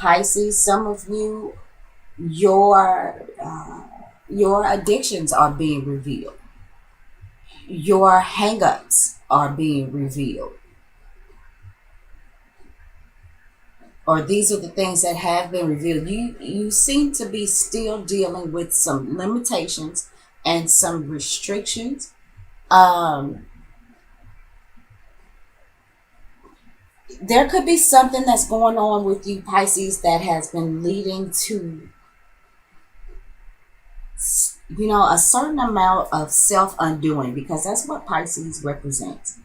Pisces, some of you, your addictions are being revealed. Your hangups are being revealed. Or these are the things that have been revealed. You seem to be still dealing with some limitations and some restrictions. Um, there could be something that's going on with you, Pisces, that has been leading to, a certain amount of self undoing, because that's what Pisces represents.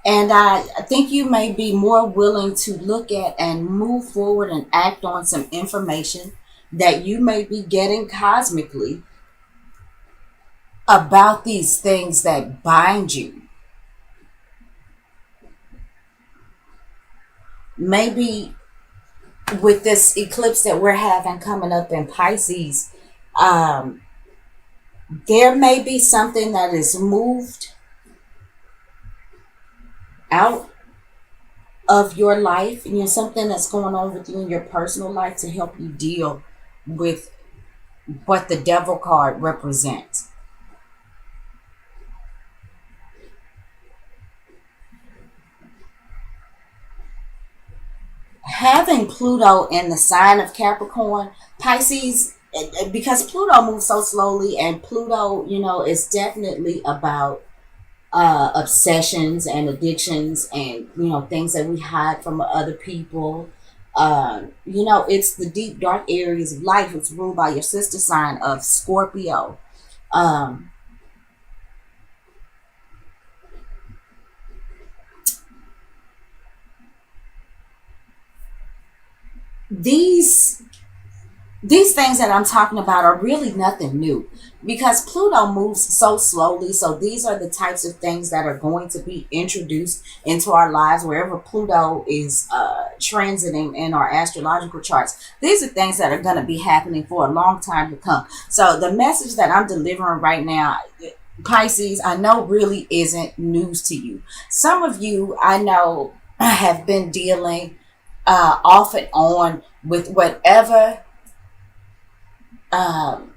And I think you may be more willing to look at and move forward and act on some information that you may be getting cosmically about these things that bind you. Maybe with this eclipse that we're having coming up in Pisces, um, there may be something that is moved out of your life, something that's going on with you in your personal life to help you deal with what the devil card represents. Having Pluto in the sign of Capricorn, Pisces, because Pluto moves so slowly, and Pluto, is definitely about obsessions and addictions, and things that we hide from other people. It's the deep dark areas of life. It's ruled by your sister sign of Scorpio. Um, these these things that I'm talking about are really nothing new, because Pluto moves so slowly. So these are the types of things that are going to be introduced into our lives wherever Pluto is transiting in our astrological charts. These are things that are going to be happening for a long time to come. So the message that I'm delivering right now, Pisces, I know really isn't news to you. Some of you I know have been dealing off and on with whatever um,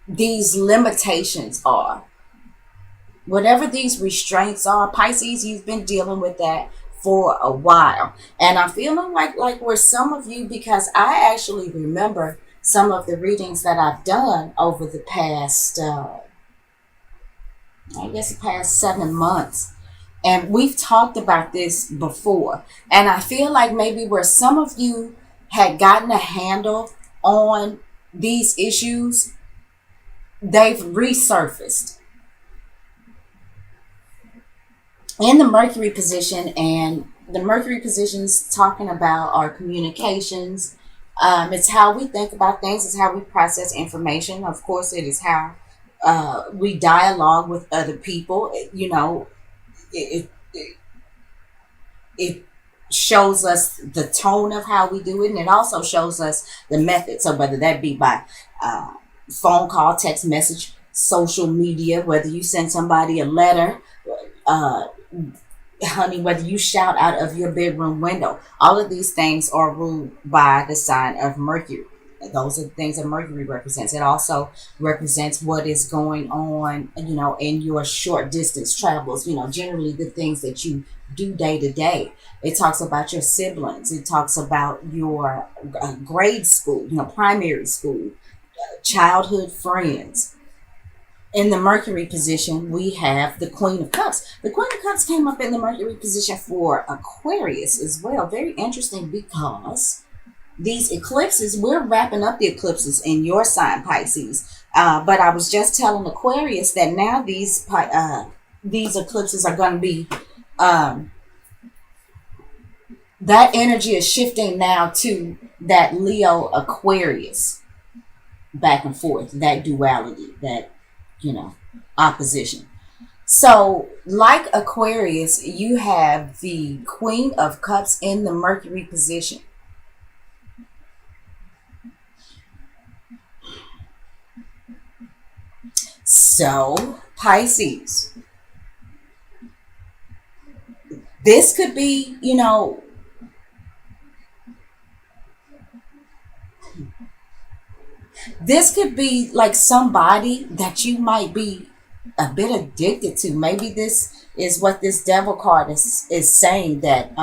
these limitations are. Whatever these restraints are, Pisces, you've been dealing with that for a while. And I'm feeling like where some of you, because I actually remember some of the readings that I've done over the past, I guess the past 7 months. And we've talked about this before. And I feel like maybe where some of you had gotten a handle on these issues, they've resurfaced in the Mercury position. And the Mercury position is talking about our communications. It's how we think about things. It's how we process information. Of course, it is how we dialogue with other people. It, it, it shows us the tone of how we do it, and it also shows us the method. So whether that be by uh, phone call, text message, social media, whether you send somebody a letter, uh, honey, whether you shout out of your bedroom window, all of these things are ruled by the sign of Mercury. Those are the things that Mercury represents. It also represents what is going on, in your short distance travels, generally the things that you do day to day. It talks about your siblings. It talks about your grade school, primary school, childhood friends. In the Mercury position, we have the Queen of Cups. The Queen of Cups came up in the Mercury position for Aquarius as well. Very interesting, because these eclipses, we're wrapping up the eclipses in your sign, Pisces. But I was just telling Aquarius that now these eclipses are going to be, um, that energy is shifting now to that Leo Aquarius back and forth, that duality, that, you know, opposition. So, like Aquarius, you have the Queen of Cups in the Mercury position. So, Pisces, This could be, this could be like somebody that you might be a bit addicted to. Maybe this is what this devil card is saying, that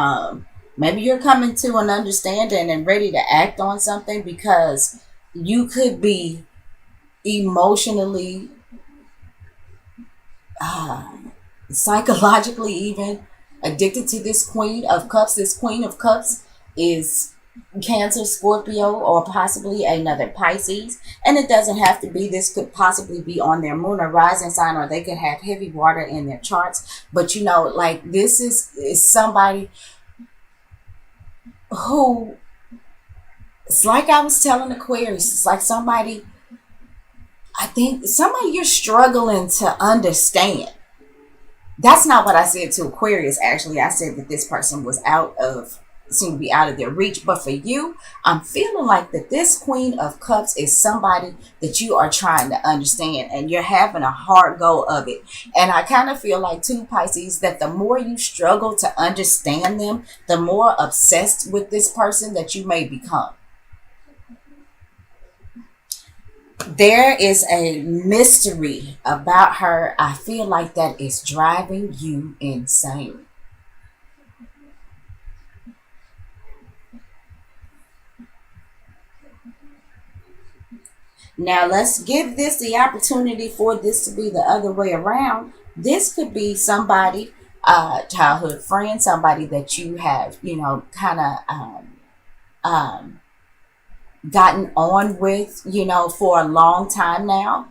maybe you're coming to an understanding and ready to act on something, because you could be emotionally, uh, psychologically even addicted to this Queen of Cups. This Queen of Cups is Cancer, Scorpio, or possibly another Pisces. And it doesn't have to be. This could possibly be on their moon or rising sign, or they could have heavy water in their charts. But like, this is somebody who, it's like I was telling Aquarius, it's like somebody, I think somebody you're struggling to understand. That's not what I said to Aquarius. Actually, I said that this person was seemed to be out of their reach. But for you, I'm feeling like that this Queen of Cups is somebody that you are trying to understand, and you're having a hard go of it. And I kind of feel like, too, Pisces, that the more you struggle to understand them, the more obsessed with this person that you may become. There is a mystery about her. I feel like that is driving you insane. Now, let's give this the opportunity for this to be the other way around. This could be somebody, childhood friend, somebody that you have, kind of um, gotten on with, for a long time now.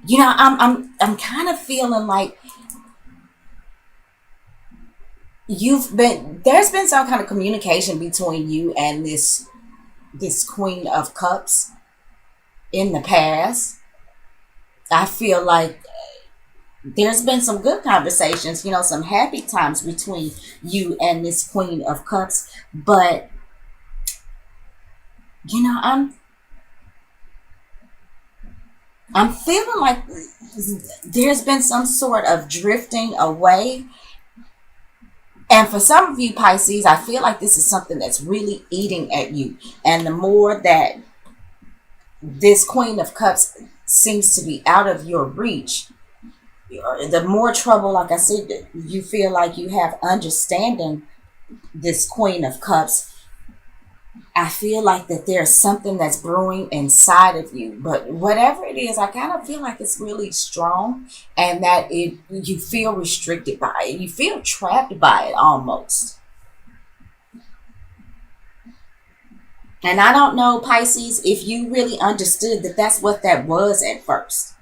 I'm kind of feeling like there's been some kind of communication between you and this Queen of Cups in the past. I feel like there's been some good conversations, some happy times between you and this Queen of Cups. But I'm feeling like there's been some sort of drifting away. And for some of you Pisces, I feel like this is something that's really eating at you. And the more that this Queen of Cups seems to be out of your reach, the more trouble, like I said, you feel like you have understanding this Queen of Cups. I feel like that there's something that's brewing inside of you. But whatever it is, I kind of feel like it's really strong, and that you feel restricted by it. You feel trapped by it almost. And I don't know, Pisces, if you really understood that that's what that was at first.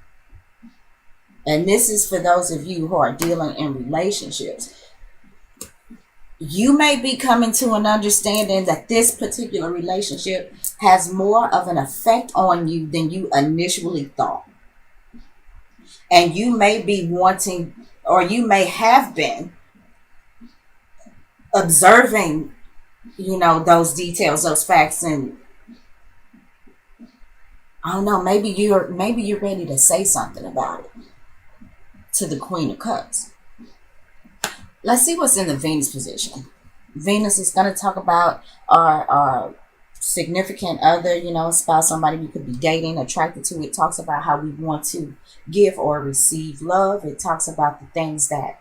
And this is for those of you who are dealing in relationships. You may be coming to an understanding that this particular relationship has more of an effect on you than you initially thought. And you may be wanting, or you may have been observing, those details, those facts, and I don't know, maybe you're ready to say something about it to the Queen of Cups. Let's see what's in the Venus position. Venus is going to talk about our significant other, spouse, somebody we could be dating, attracted to. It talks about how we want to give or receive love. It talks about the things that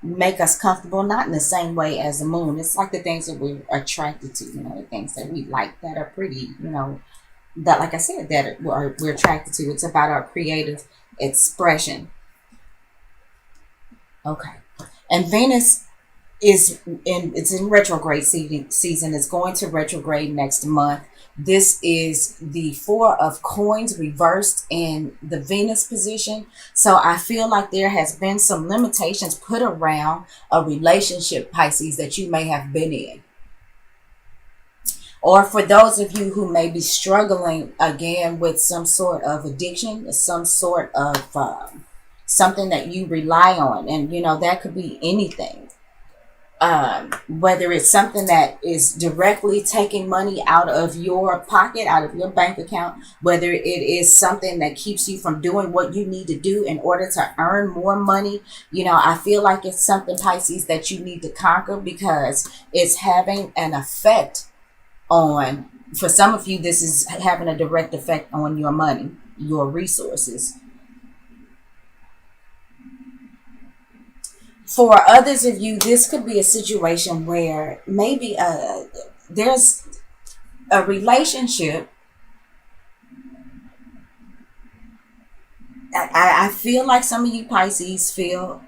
make us comfortable, not in the same way as the moon. It's like the things that we're attracted to, the things that we like, that are pretty, that, like I said, that we're attracted to. It's about our creative expression. Okay. And Venus it's in retrograde season. It's going to retrograde next month. This is the Four of Coins reversed in the Venus position. So I feel like there has been some limitations put around a relationship, Pisces, that you may have been in. Or for those of you who may be struggling again with some sort of addiction, some sort of something that you rely on. And, that could be anything. Whether it's something that is directly taking money out of your pocket, out of your bank account, whether it is something that keeps you from doing what you need to do in order to earn more money. I feel like it's something, Pisces, that you need to conquer, because it's having an effect on, for some of you, this is having a direct effect on your money, your resources. For others of you, this could be a situation where maybe there's a relationship. I feel like some of you Pisces feel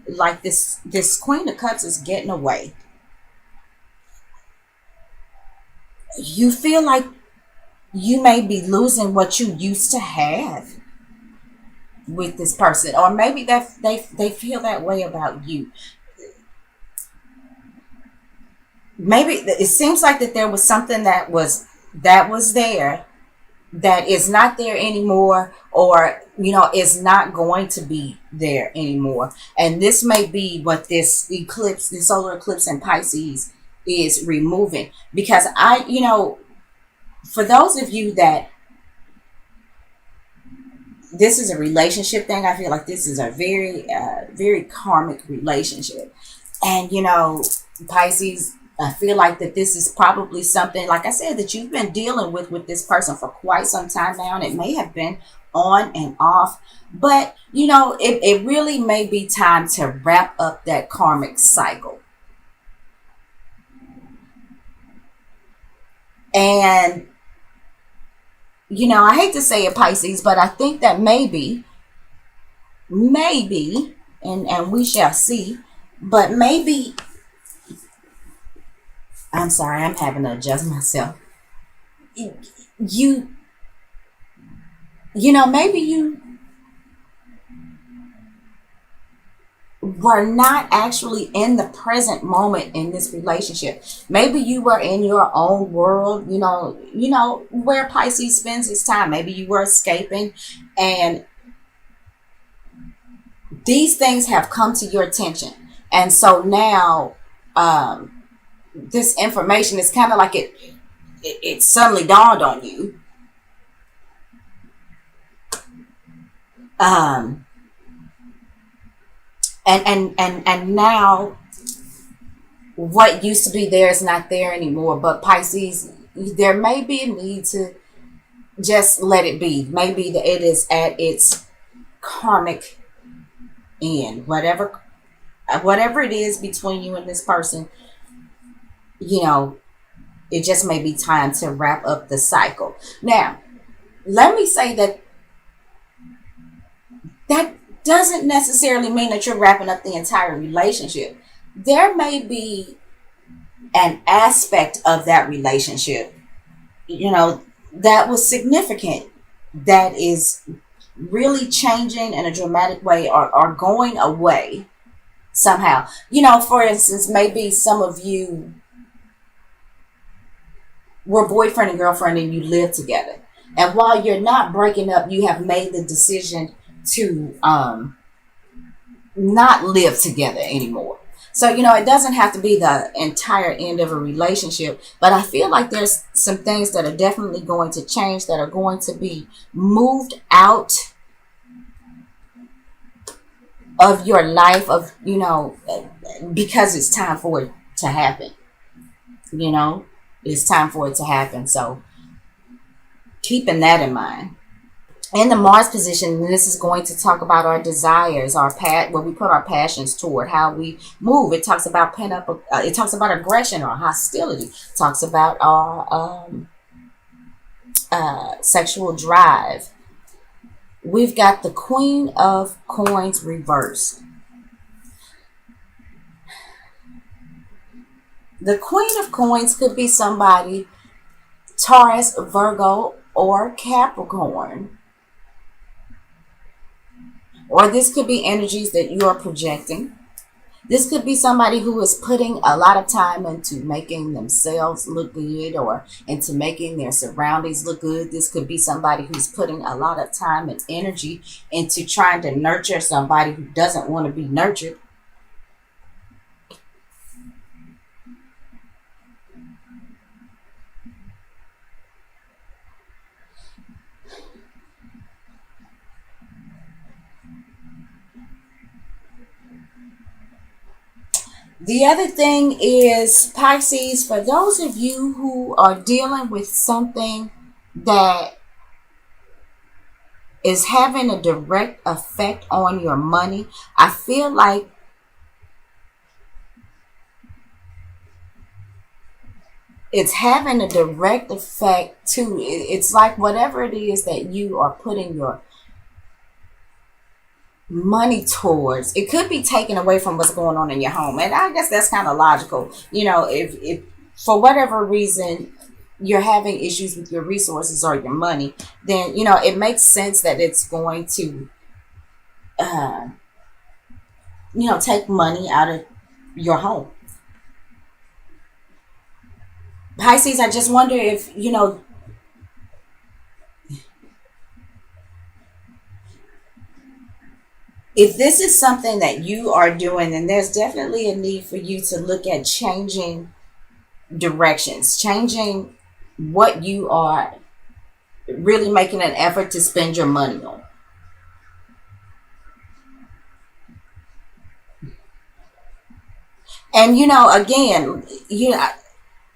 like this Queen of Cups is getting away. You feel like you may be losing what you used to have with this person, or maybe that they feel that way about you. Maybe it seems like that there was something that was there that is not there anymore, or is not going to be there anymore. And this may be what this eclipse, this solar eclipse in Pisces, is removing. Because for those of you that this is a relationship thing, I feel like this is a very very karmic relationship. And Pisces, I feel like that this is probably something, like I said, that you've been dealing with this person for quite some time now, and it may have been on and off. But it really may be time to wrap up that karmic cycle. And I hate to say it, Pisces, but I think that maybe, and we shall see, but maybe, I'm sorry, I'm having to adjust myself. You, maybe you were not actually in the present moment in this relationship. Maybe you were in your own world, where Pisces spends his time. Maybe you were escaping, and these things have come to your attention. And so now, this information is kind of like it suddenly dawned on you. And now what used to be there is not there anymore. But Pisces, there may be a need to just let it be. Maybe that it is at its karmic end. Whatever it is between you and this person, it just may be time to wrap up the cycle. Now, let me say that doesn't necessarily mean that you're wrapping up the entire relationship. There may be an aspect of that relationship, that was significant, that is really changing in a dramatic way, or going away somehow. For instance, maybe some of you were boyfriend and girlfriend and you live together. And while you're not breaking up, you have made the decision to not live together anymore. So, it doesn't have to be the entire end of a relationship, but I feel like there's some things that are definitely going to change, that are going to be moved out of your life, because it's time for it to happen. It's time for it to happen. So, keeping that in mind. In the Mars position, this is going to talk about our desires, where we put our passions toward, how we move. It talks about it talks about aggression or hostility. It talks about our sexual drive. We've got the Queen of Coins reversed. The Queen of Coins could be somebody, Taurus, Virgo, or Capricorn. Or this could be energies that you are projecting. This could be somebody who is putting a lot of time into making themselves look good, or into making their surroundings look good. This could be somebody who's putting a lot of time and energy into trying to nurture somebody who doesn't want to be nurtured. The other thing is, Pisces, for those of you who are dealing with something that is having a direct effect on your money, I feel like it's having a direct effect too. It's like whatever it is that you are putting your money towards, it could be taken away from what's going on in your home. And I guess that's kind of logical. If for whatever reason you're having issues with your resources or your money, then it makes sense that it's going to uh, take money out of your home. Pisces, I just wonder if if this is something that you are doing, then there's definitely a need for you to look at changing directions, changing what you are really making an effort to spend your money on. And again,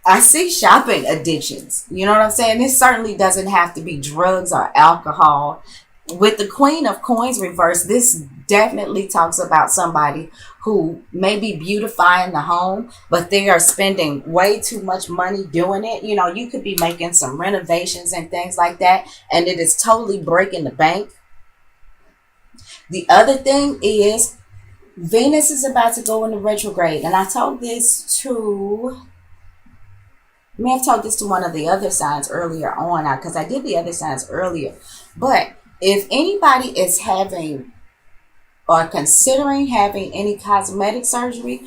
I see shopping addictions. You know what I'm saying? This certainly doesn't have to be drugs or alcohol. With the Queen of Coins reversed, this definitely talks about somebody who may be beautifying the home, but they are spending way too much money doing it. You could be making some renovations and things like that, and it is totally breaking the bank. The other thing is Venus is about to go into retrograde, and I told this to I may have told this to one of the other signs earlier on, because I did the other signs earlier. But if anybody is having or considering having any cosmetic surgery,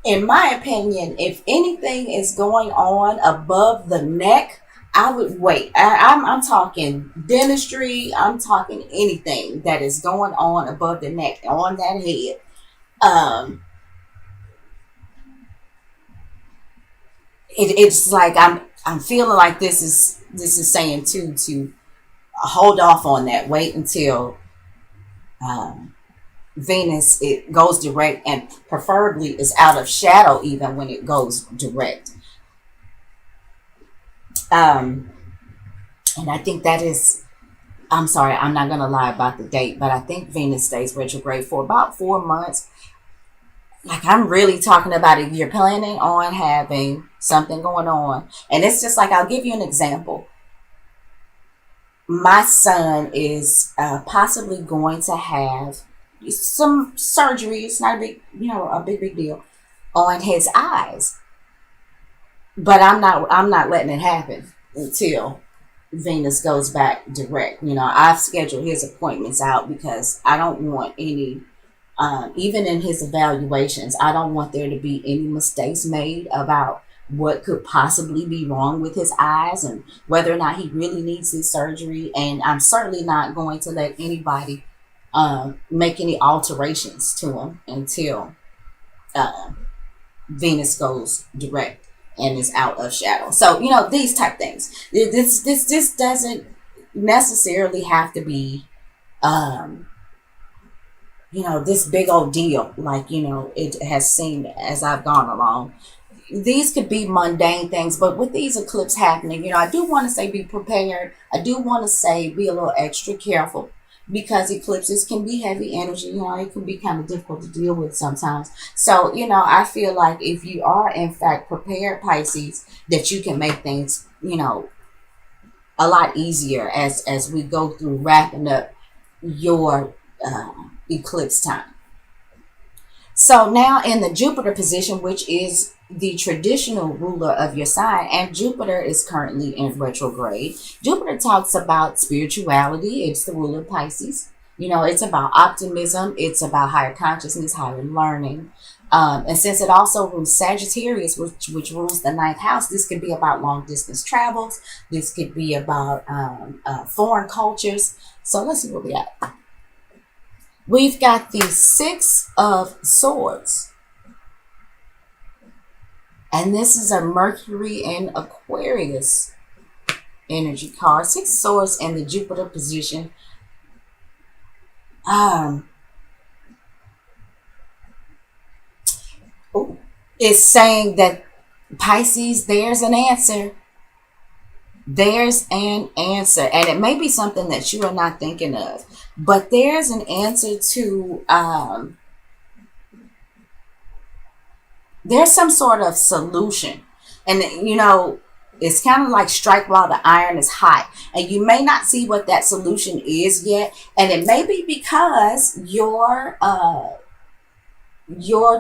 in my opinion, if anything is going on above the neck, I would wait. I'm talking dentistry. I'm talking anything that is going on above the neck, on that head. Um, it's like I'm feeling like this is saying too, to hold off on that. Wait until um, Venus it goes direct, and preferably is out of shadow even when it goes direct. Um, and I think that is. I'm sorry, I'm not gonna lie about the date, but I think Venus stays retrograde for about 4 months. Like, I'm really talking about if you're planning on having something going on, and it's just like, I'll give you an example. My son is possibly going to have some surgery. It's not a big, a big deal on his eyes, but I'm not letting it happen until Venus goes back direct. I've scheduled his appointments out because I don't want any. Even in his evaluations, I don't want there to be any mistakes made about what could possibly be wrong with his eyes and whether or not he really needs his surgery. And I'm certainly not going to let anybody make any alterations to him until uh, Venus goes direct and is out of shadow. So these type things. This doesn't necessarily have to be. Um, this big old deal, like, it has seemed as I've gone along. These could be mundane things, but with these eclipses happening, I do want to say be prepared. I do want to say be a little extra careful, because eclipses can be heavy energy. It can be kind of difficult to deal with sometimes. So, I feel like if you are in fact prepared, Pisces, that you can make things, a lot easier as we go through wrapping up your eclipse time. So now in the Jupiter position, which is the traditional ruler of your sign, and Jupiter is currently in retrograde. Jupiter talks about spirituality. It's the ruler of Pisces. It's about optimism. It's about higher consciousness, higher learning. And since it also rules Sagittarius, which rules the ninth house, this could be about long distance travels. This could be about foreign cultures. So let's see what we got. We've got the Six of Swords. And this is a Mercury and Aquarius energy card. Six of Swords and the Jupiter position. Um, oh, It's saying that Pisces, there's an answer. There's an answer. And it may be something that you are not thinking of. But there's an answer to there's some sort of solution. And it's kind of like strike while the iron is hot. And you may not see what that solution is yet. And it may be because your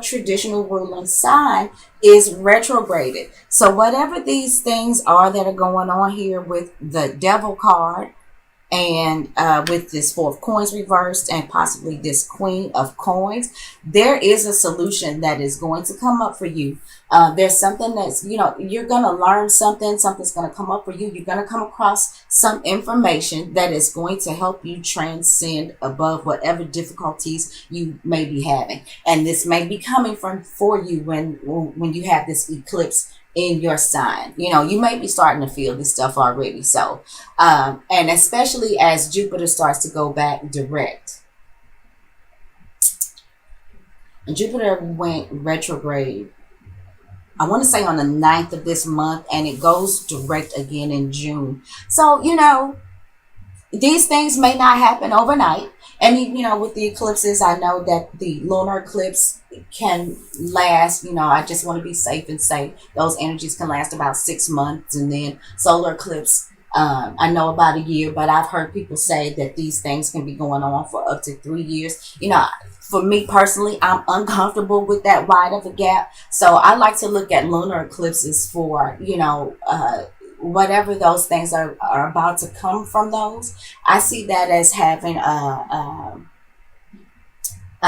traditional ruling sign is retrograded. So whatever these things are that are going on here with the devil card, and with this four of coins reversed and possibly this queen of coins, there is a solution that is going to come up for you. There's something that's, you're going to learn something. Something's going to come up for you. You're going to come across some information that is going to help you transcend above whatever difficulties you may be having. And this may be coming from for you when you have this eclipse in your sign. You may be starting to feel this stuff already. So, and especially as Jupiter starts to go back direct. And Jupiter went retrograde, I want to say on the 9th of this month, and it goes direct again in June. So, these things may not happen overnight. And, with the eclipses, I know that the lunar eclipse can last, I just want to be safe and say those energies can last about 6 months. And then solar eclipse, I know about a year, but I've heard people say that these things can be going on for up to 3 years. For me personally, I'm uncomfortable with that wide of a gap. So I like to look at lunar eclipses for, whatever those things are about to come from those. I see that as having a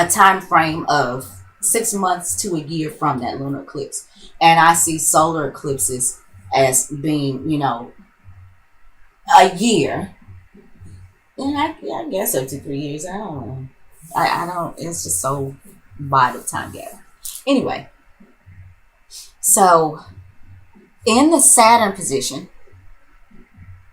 time frame of 6 months to a year from that lunar eclipse. And I see solar eclipses as being, a year. And I guess up to 3 years. I don't know. I don't, it's just so wide of time gap. Anyway, so in the Saturn position,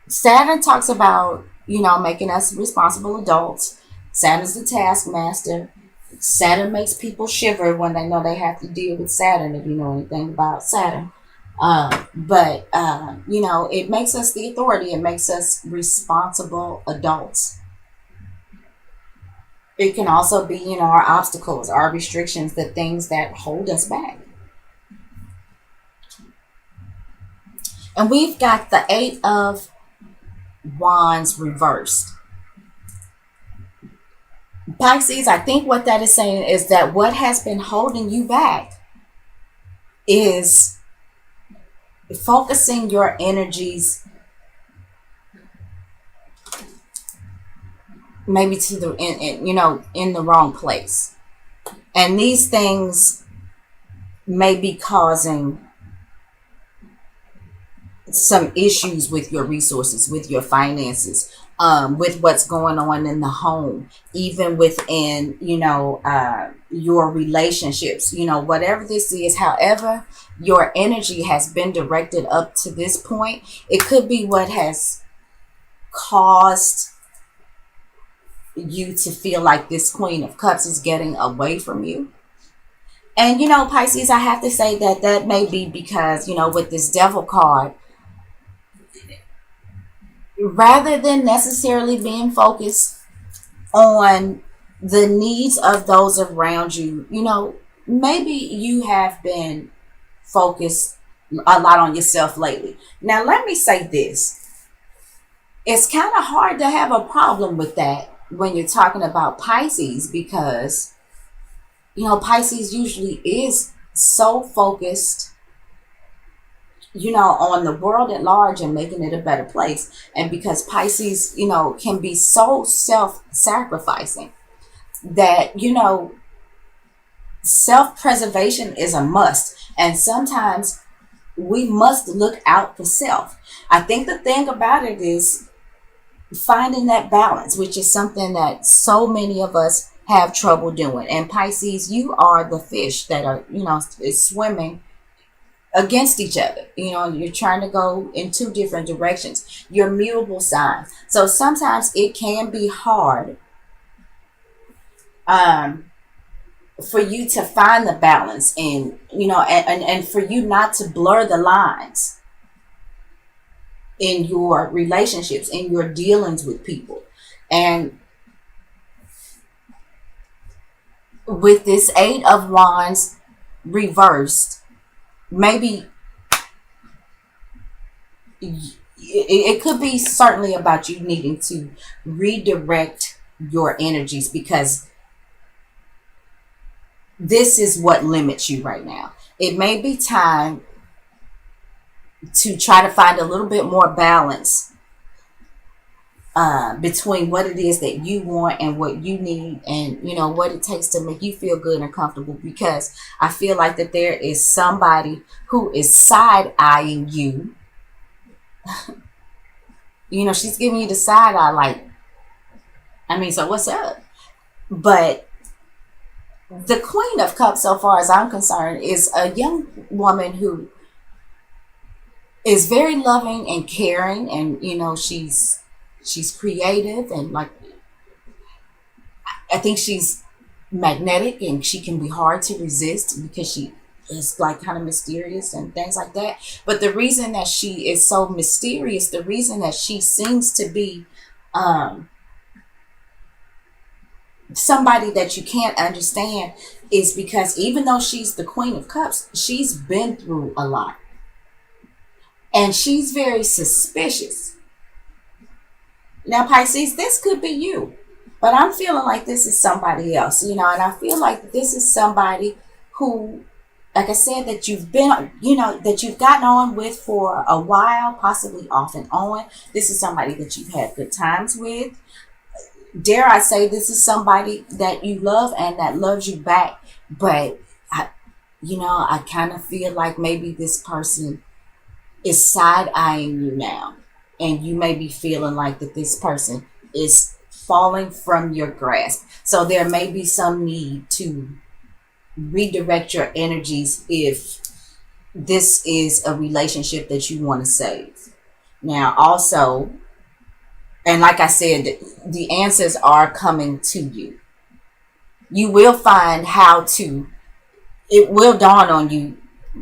Saturn talks about, making us responsible adults. Saturn's the taskmaster. Saturn makes people shiver when they know they have to deal with Saturn, if you know anything about Saturn. But it makes us the authority. It makes us responsible adults. It can also be, our obstacles, our restrictions, the things that hold us back. And we've got the Eight of Wands reversed. Pisces, I think what that is saying is that what has been holding you back is focusing your energies maybe to the in the wrong place. And these things may be causing some issues with your resources, with your finances, with what's going on in the home, even within, your relationships, whatever this is, however your energy has been directed up to this point, it could be what has caused you to feel like this Queen of Cups is getting away from you. And, Pisces, I have to say that may be because, with this Devil card, rather than necessarily being focused on the needs of those around you, maybe you have been focused a lot on yourself lately. Now, let me say this. It's kind of hard to have a problem with that when you're talking about Pisces because, Pisces usually is so focused on the world at large and making it a better place. And because Pisces, can be so self-sacrificing that, self-preservation is a must. And sometimes we must look out for self. I think the thing about it is finding that balance, which is something that so many of us have trouble doing. And Pisces, you are the fish that are, is swimming against each other. You're trying to go in two different directions. You're mutable sign. So sometimes it can be hard for you to find the balance, and and for you not to blur the lines in your relationships, in your dealings with people. And with this Eight of Wands reversed, maybe it could be certainly about you needing to redirect your energies, because this is what limits you right now. It may be time to try to find a little bit more balance between what it is that you want and what you need, and what it takes to make you feel good and comfortable. Because I feel like that there is somebody who is side eyeing you. She's giving you the side eye, like, I mean, so what's up? But the Queen of Cups, so far as I'm concerned, is a young woman who is very loving and caring, and she's creative, and like, I think she's magnetic, and she can be hard to resist because she is like kind of mysterious and things like that. But the reason that she is so mysterious, the reason that she seems to be somebody that you can't understand, is because even though she's the Queen of Cups, she's been through a lot, and she's very suspicious. Now, Pisces, this could be you, but I'm feeling like this is somebody else, and I feel like this is somebody who, like I said, that you've been, that you've gotten on with for a while, possibly off and on. This is somebody that you've had good times with. Dare I say, this is somebody that you love and that loves you back. But I kind of feel like maybe this person is side eyeing you now, and you may be feeling like that this person is falling from your grasp. So there may be some need to redirect your energies if this is a relationship that you want to save. Now, also, and like I said, the answers are coming to you. You will find how to, it will dawn on you,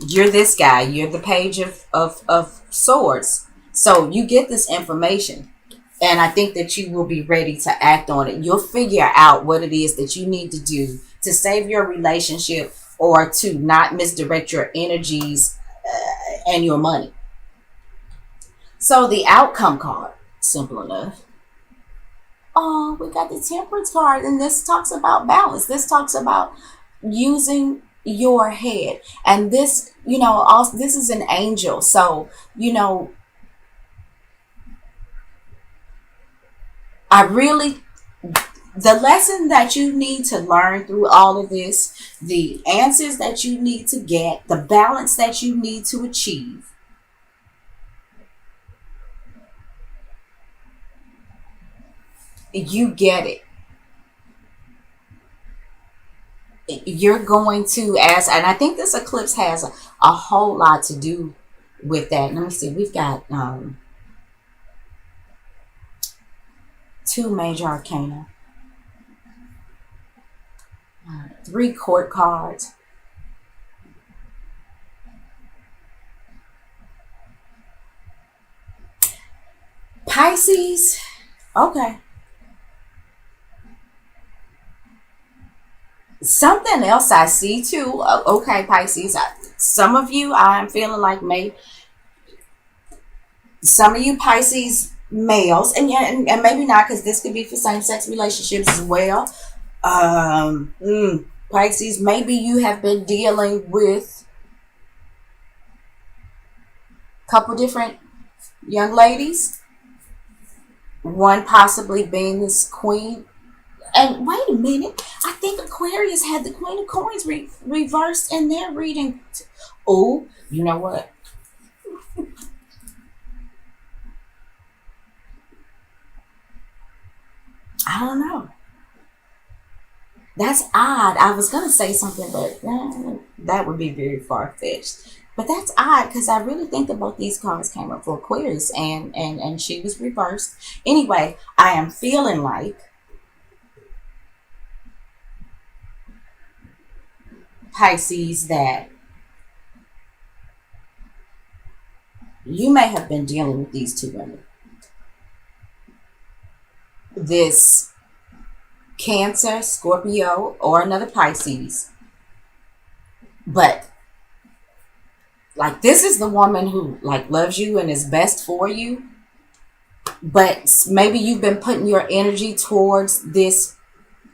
you're this guy, you're the Page of Swords. So you get this information, and I think that you will be ready to act on it. You'll figure out what it is that you need to do to save your relationship, or to not misdirect your energies and your money. So the outcome card, simple enough. Oh, we got the Temperance card, and this talks about balance. This talks about using your head, and this, also, this is an angel. So, I really, the lesson that you need to learn through all of this, the answers that you need to get, the balance that you need to achieve, you get it. You're going to, and I think this eclipse has a whole lot to do with that. Let me see. We've got 2 major arcana, 3 court cards, Pisces. Okay. Something else I see too. Okay, Pisces. Some of you, I'm feeling like some of you Pisces males, and yeah, and maybe not, because this could be for same-sex relationships as well. Pisces, maybe you have been dealing with a couple different young ladies. One possibly being this queen. And wait a minute, I think Aquarius had the Queen of Coins reversed in their reading. Oh, you know what? I don't know. That's odd. I was going to say something, but that would be very far-fetched. But that's odd, because I really think that both these cards came up for Aquarius, and she was reversed. Anyway, I am feeling like Pisces, that you may have been dealing with these two women. This Cancer, Scorpio, or another Pisces. But like, this is the woman who like loves you and is best for you. But maybe you've been putting your energy towards this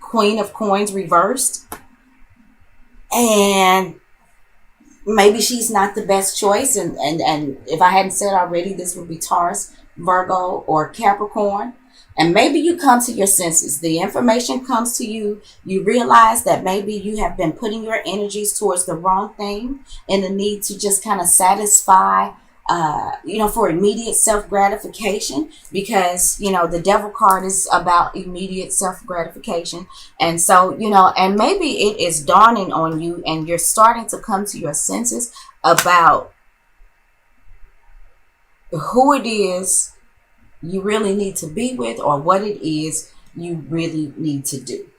Queen of Coins reversed. And maybe she's not the best choice. And if I hadn't said already, this would be Taurus, Virgo, or Capricorn. And maybe you come to your senses. The information comes to you. You realize that maybe you have been putting your energies towards the wrong thing, and the need to just kind of satisfy, for immediate self gratification, because, the devil card is about immediate self gratification. And so, and maybe it is dawning on you and you're starting to come to your senses about who it is you really need to be with, or what it is you really need to do.